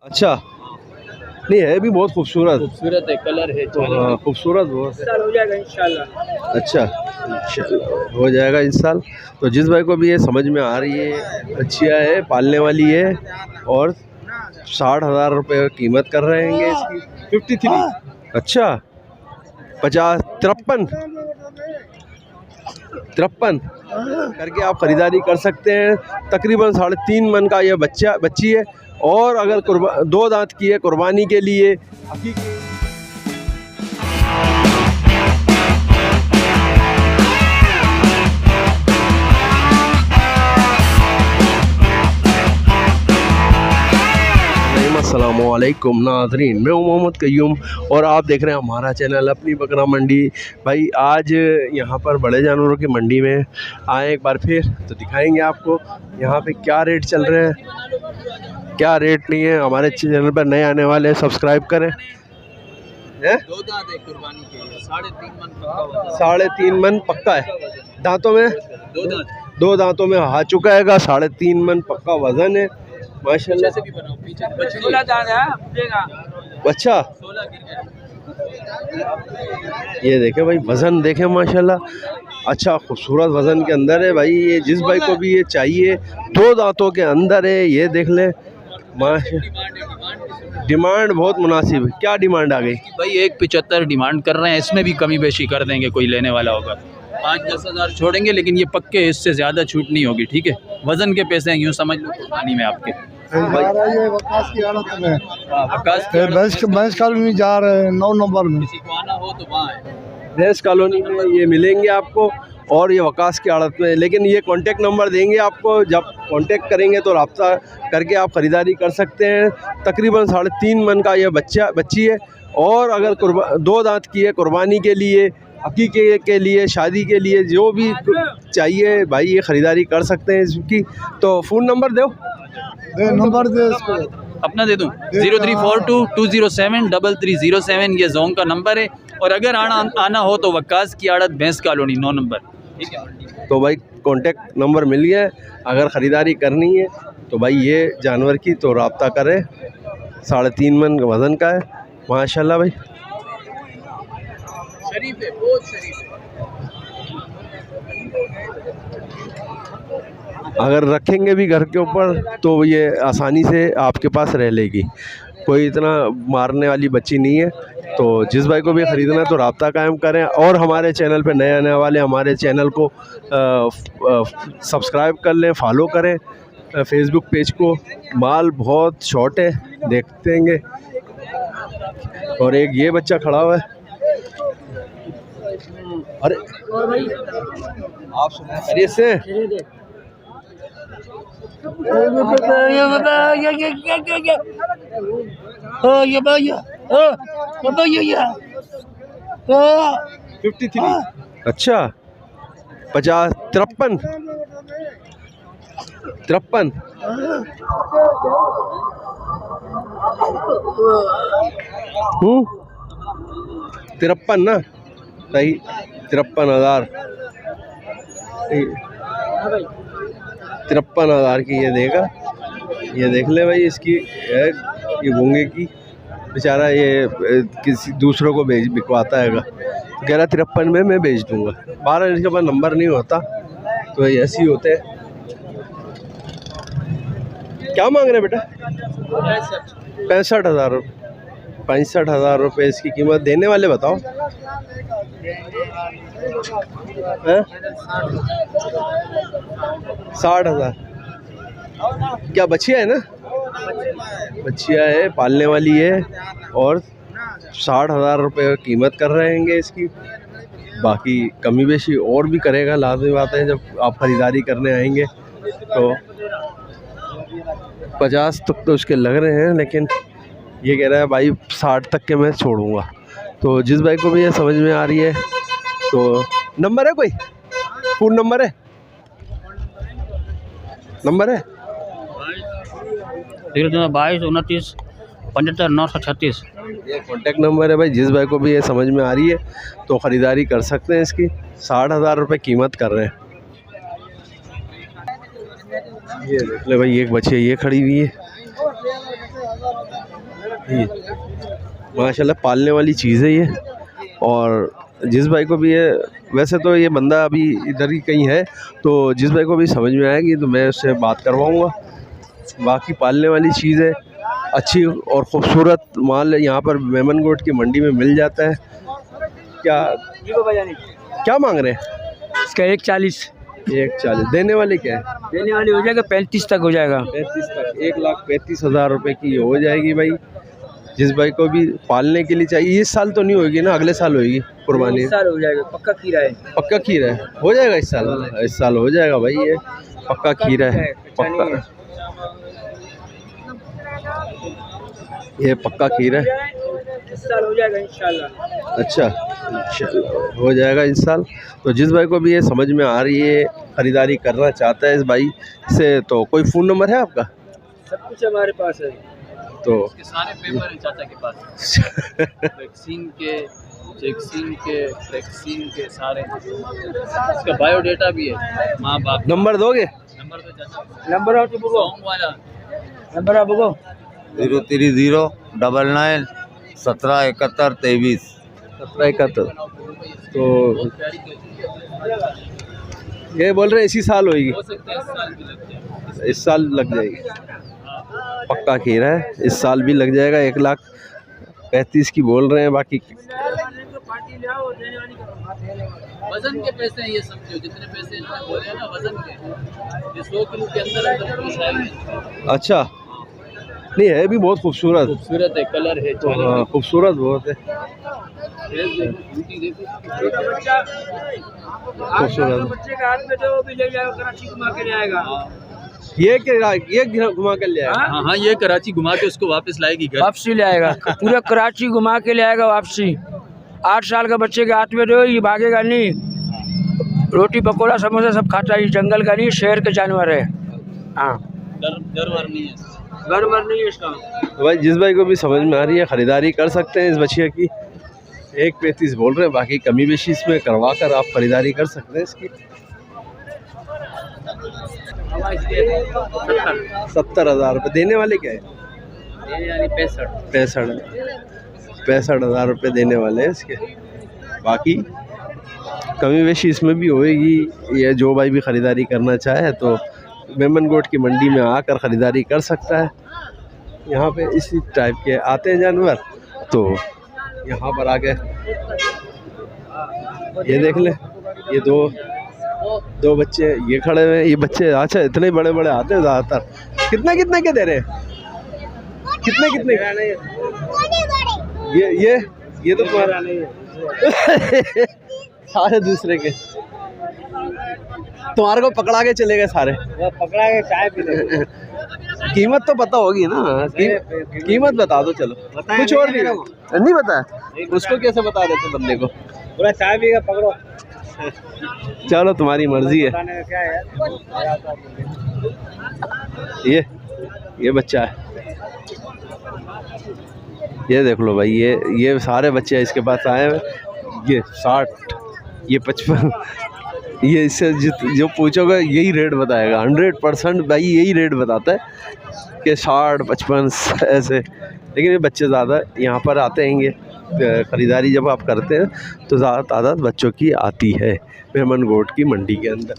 अच्छा, नहीं है भी बहुत खूबसूरत है, कलर है खूबसूरत बहुत हो जाएगा इंशाल्लाह। अच्छा, इंशाल्लाह हो जाएगा इस साल। तो जिस भाई को भी ये समझ में आ रही है, अच्छिया है, पालने वाली है और 60,000 रुपये कीमत कर रहे हैं इसकी। 53 अच्छा 50 53 करके आप ख़रीदारी कर सकते हैं। तकरीबन 3.5 मन का ये बच्ची है और अगर 2 दांत की है कुर्बानी के लिए हकीकी। अस्सलामुअलैकुम नाज़रीन, मैं हूं मोहम्मद कय्यूम और आप देख रहे हैं हमारा चैनल अपनी बकरा मंडी। भाई आज यहां पर बड़े जानवरों की मंडी में आए एक बार फिर, तो दिखाएंगे आपको यहां पे क्या रेट चल रहे हैं, क्या रेट नहीं है। हमारे चैनल पर नए आने वाले सब्सक्राइब करें। 2 दांत है कुर्बानी के लिए, 3.5 मन पक्का है। दांतों में 2 दांतों में आ चुका है, 3.5 मन पक्का वजन है माशाल्लाह से भी बनाओ। पीछे 16 दांत है अच्छा, ये देखे भाई वजन देखे माशाल्लाह, अच्छा खूबसूरत वजन के अंदर है भाई। ये जिस भाई को भी ये चाहिए 2 दांतों के अंदर है, ये देख ले माशाल्लाह। डिमांड बहुत मुनासिब है, क्या डिमांड आ गई भाई? 1.75 डिमांड कर रहे हैं, इसमें भी कमी बेशी कर देंगे, कोई लेने वाला होगा 5-10 हज़ार छोड़ेंगे, लेकिन ये पक्के इससे ज़्यादा छूट नहीं होगी, ठीक है? वजन के पैसे हैं, यूँ समझ लो कुर्बानी में आपके। वकास की हालत में भैंस कॉलोनी जा रहे हैं 9 नंबर में, किसी को आना हो तो वहाँ है भैंस कॉलोनी में ये मिलेंगे आपको और ये वकास की आड़त में। लेकिन ये कांटेक्ट नंबर देंगे आपको, जब कांटेक्ट करेंगे तो रब्ता करके आप ख़रीदारी कर सकते हैं। तकरीबन 3.5 मन का ये बच्ची है और अगर 2 दांत की है कुर्बानी के लिए, हकीके के लिए, शादी के लिए, जो भी चाहिए भाई ये ख़रीदारी कर सकते हैं इसकी। तो फ़ोन नंबर दो, नंबर दे अपना दे दूँ 034220733007, ये जोन का नंबर है। और अगर आना हो तो वकास की आड़त भैंस कॉलोनी 9 नंबर, ठीक है? तो भाई कांटेक्ट नंबर मिल गया है। अगर ख़रीदारी करनी है तो भाई ये जानवर की तो रब्ता करें। 3.5 मन वज़न का है माशाल्लाह भाई, शरीफ है, बहुत शरीफ है। अगर रखेंगे भी घर के ऊपर तो ये आसानी से आपके पास रह लेगी, कोई इतना मारने वाली बच्ची नहीं है। तो जिस भाई को भी ख़रीदना है तो रब्ता कायम करें और हमारे चैनल पे नए आने वाले हमारे चैनल को सब्सक्राइब कर लें, फॉलो करें फेसबुक पेज को। माल बहुत शॉर्ट है, देखते हैं। और एक ये बच्चा खड़ा हुआ है, अरे आप सुना खैरियत से? ये भैया 53 अच्छा 50 53 53 ना सही, 53,000 53,000 की ये देगा। ये देख ले भाई, इसकी है ये गूंगे की बेचारा, ये किसी दूसरों को बिकवाता है, तो कह रहा 53 में मैं बेच दूंगा। 12 इसके पास नंबर नहीं होता तो ये ऐसे ही होते हैं। क्या मांग रहे बेटा? 65,000 रुपये। 65,000 रुपये इसकी कीमत। देने वाले बताओ। 60,000। क्या बच्चिया है ना? बच्चिया है, पालने वाली है और 60,000 रुपये कीमत कर रहे हैं इसकी। बाकी कमी बेशी और भी करेगा, लाजमी बात है। जब आप ख़रीदारी करने आएंगे तो 50 तक तो उसके लग रहे हैं, लेकिन ये कह रहा है भाई 60 तक के मैं छोड़ूंगा। तो जिस भाई को भी ये समझ में आ रही है तो नंबर है, कोई फ़ोन नंबर है? नंबर है 22 29 75 936, ये कॉन्टेक्ट नंबर है भाई। जिस भाई को भी ये समझ में आ रही है तो ख़रीदारी कर सकते हैं इसकी। 60,000 रुपये कीमत कर रहे हैं। ये देख ले भाई, एक बच्ची ये खड़ी हुई है, ये माशाल्लाह पालने वाली चीज़ है ये। और जिस भाई को भी ये, वैसे तो ये बंदा अभी इधर ही कहीं है, तो जिस भाई को भी समझ में आएगी तो मैं उससे बात करवाऊँगा। बाकी पालने वाली चीज़ है, अच्छी और ख़ूबसूरत माल यहाँ पर मेमनगोट की मंडी में मिल जाता है। क्या क्या मांग रहे हैं? इसका 140। 140 देने वाले क्या है? देने वाली हो जाएगा 35 तक हो जाएगा। 35 तक 1,35,000 रुपये की हो जाएगी भाई। जिस भाई को भी पालने के लिए चाहिए, इस साल तो नहीं होगी ना, अगले साल होगी कुर्बानी। इस साल हो जाएगा, पक्का खीरा है। पक्का खीरा है, हो जाएगा इस साल हो जाएगा भाई। ये पक्का खीरा है, पक्का, ये पक्का खीरा है। इस साल हो जाएगा इंशाल्लाह। अच्छा, इंशाल्लाह हो जाएगा इस साल। तो जिस भाई को भी ये समझ में आ रही है, ख़रीदारी करना चाहता है इस भाई से, तो कोई फ़ोन नंबर है आपका? सब कुछ हमारे पास है। तो उसके सारे पेपर हैं चाचा के पास, वैक्सीन के सारे, इसका बायोडेटा भी है, माँ बाप। नंबर दोगे? नंबर तो चाचा, नंबर आप बोलो, वाला नंबर आप बोलो। 03099 1771 23। 1771। तो ये बोल रहे हैं इसी साल होगी, हो सकता है इस साल भी लग जाए। इस साल लग जाएगी। पक्का खीरा है, इस साल भी लग जाएगा। 1,35,000 की बोल रहे हैं। बाकी वजन के पैसे हैं ये, समझो जितने पैसे इन्होंने बोले हैं ना वजन के, ये 100 किलो के अंदर पीस आएंगे। अच्छा, नहीं है भी बहुत खूबसूरत है, कलर है, हाँ, खूबसूरत बहुत है, खूबसूरत। बच्चे के हाथ में तो भी ले जाएगा, कराची घुमा के ले आएगा। ये घुमा कर ले आएगा। हाँ हाँ, ये कराची घुमा के उसको वापस लाएगी घर, वापसी ले आएगा, पूरा कराची घुमा के ले आएगा वापसी। 8 साल का बच्चे के हाथ में दो, ये भागेगा नहीं। रोटी पकौड़ा समोसा सब खाता है, जंगल का नहीं, शहर का जानवर है। हाँ, डर वर नहीं है, घर वर नहीं है इसका। तो भाई जिस भाई को भी समझ में आ रही है, ख़रीदारी कर सकते हैं इस बछिया की। 1,35,000 बोल रहे हैं, बाकी कमी बेशी इसमें करवा कर आप ख़रीदारी कर सकते हैं इसकी। 70,000 रुपये देने वाले क्या है? 65,000 रुपये देने वाले हैं इसके। बाकी कमी बेशी इसमें भी होएगी। ये जो भाई भी ख़रीदारी करना चाहे तो मेमनगोट की मंडी में आकर ख़रीदारी कर सकता है। यहाँ पे इसी टाइप के आते हैं जानवर, तो यहाँ पर आके ये देख लें। ये दो बच्चे ये खड़े हुए हैं। ये बच्चे अच्छा इतने बड़े बड़े आते हैं ज़्यादातर। कितने के दे रहे हैं? कितने ये तो तुम्हारा नहीं है। सारे दूसरे के, तुम्हारे को पकड़ा के चले गए सारे। पकड़ा के चाय पी ले। कीमत तो पता होगी ना, कीमत बता दो। चलो कुछ और नहीं पता है उसको, कैसे बता देते बंदे को? पूरा चाय पी के पकड़ो। चलो तुम्हारी मर्जी है। क्या है? ये बच्चा है, ये देख लो भाई। ये सारे बच्चे इसके पास आए हैं। ये 60, ये 55, ये इससे जो पूछोगे यही रेट बताएगा। 100% भाई यही रेट बताता है कि 60, 55 ऐसे। लेकिन ये बच्चे ज़्यादा यहाँ पर आते हैं। ख़रीदारी जब आप करते हैं तो ज़्यादा तादाद बच्चों की आती है मेमनगोट की मंडी के अंदर।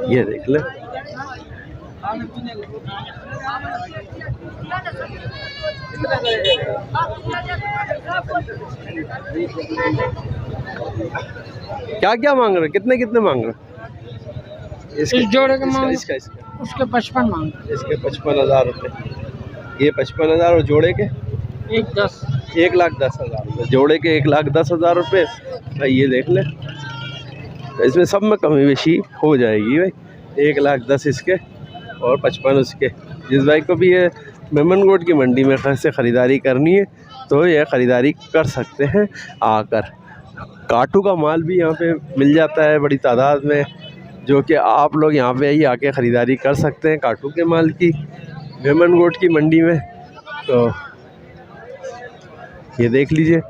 ये देख लें। क्या मांग रहे? कितने मांग रहे? इस जोड़े के मांग, इसका उसके 55 मांग, इसके 55,000 रुपये। ये 55,000 और जोड़े के 1,10,000 रुपये। जोड़े के 1,10,000 रुपये भाई। ये देख ले, इसमें सब में कमी बेशी हो जाएगी भाई। 1,10,000 इसके और 55 उसके। जिस भाई को भी ये मेमनगोट की मंडी में से ख़रीदारी करनी है तो ये ख़रीदारी कर सकते हैं आकर। काटू का माल भी यहाँ पे मिल जाता है बड़ी तादाद में, जो कि आप लोग यहाँ पे ही आके ख़रीदारी कर सकते हैं काटू के माल की मेमनगोट की मंडी में। तो ये देख लीजिए।